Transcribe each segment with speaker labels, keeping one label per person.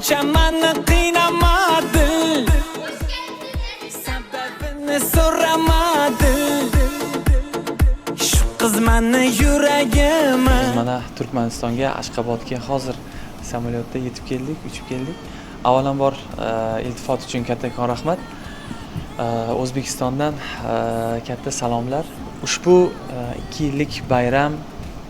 Speaker 1: shuncha meni qiynamadi, sababini so'ramadi. Shu qiz meni yuragimni.
Speaker 2: Mana Turkmanistonga, Ashqobodga hozir samolyotda yetib keldik, uchib keldik. Avvalambor iltifot uchun kattakon rahmat. O'zbekistondan katta salomlar. Ushbu 2 yillik bayram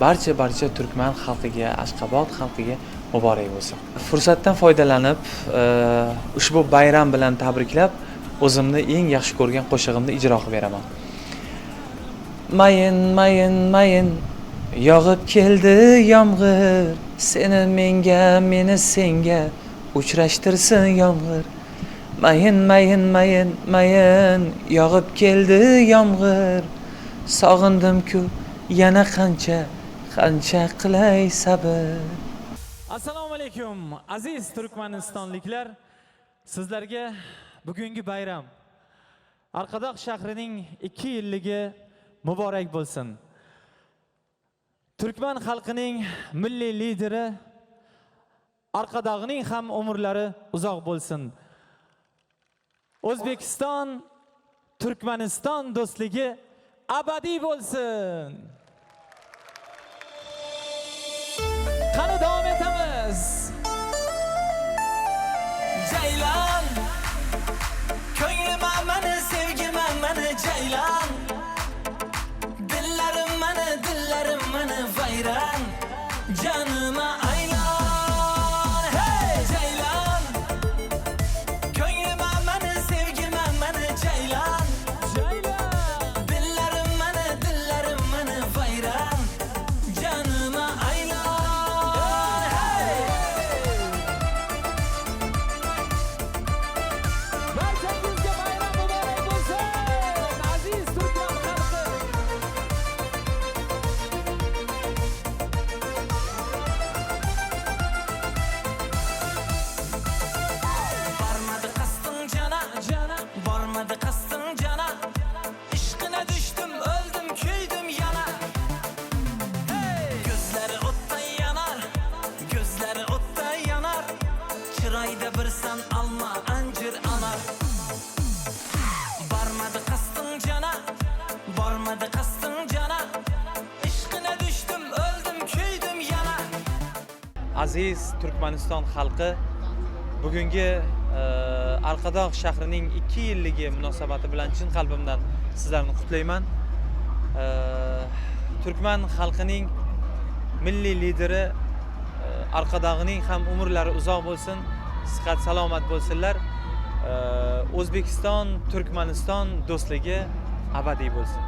Speaker 2: barcha turkman xalqiga, Ashqobod xalqiga muborak bo'lsin. Fursatdan foydalanib, ushbu bayram bilan tabriklab, o'zimni eng yaxshi ko'rgan qo'shig'imni ijro qilib beraman. Mayin, yog'ib keldi yomg'ir, seni menga, meni senga uchrashtirsin yomg'ir. Mayin, yog'ib keldi yomg'ir, sog'indim-ku yana qancha qilay sabr.
Speaker 3: Assalomu alaykum aziz turkmanistonliklar. Sizlarga bugungi bayram Arqadoq shahrining 2 yilligi muborak bo'lsin. Turkman xalqining milliy lideri Arqadoqning ham umrlari uzoq bo'lsin. O'zbekiston Turkmaniston do'stligi abadiy bo'lsin. Qani davom etamiz.
Speaker 1: Ceylan, ko'nglim meni, sevgim meni ceylan. Dillarim meni vayron, canıma aylan. Hey ceylan, ko'nglim meni, sevgim meni ceylan. Dillarim meni vayron, canıma aylan. Hey.
Speaker 3: Barchangizga bayram muborak bo'lsin. Aziz turkman xalqi.
Speaker 1: Barmadı kastın cana, barmadı kastın cana. İşkine düştüm, öldüm, küydüm yana. Gözleri otta yanar. Çırayda bir sen alma, ancır anar. Barmadı kastın cana. İşkine düştüm, öldüm, küydüm yana.
Speaker 2: Aziz Turkmaniston xalqi, bugungi Arqadoq shahrining 2 yilligi munosabati bilan chin qalbimdan sizlarni qutlayman. Turkman xalqining milliy lideri Arqadoqning ham umrlari uzoq bo'lsin, sihat salomat bo'lsinlar. O'zbekiston Turkmaniston do'stligi abadiy bo'lsin.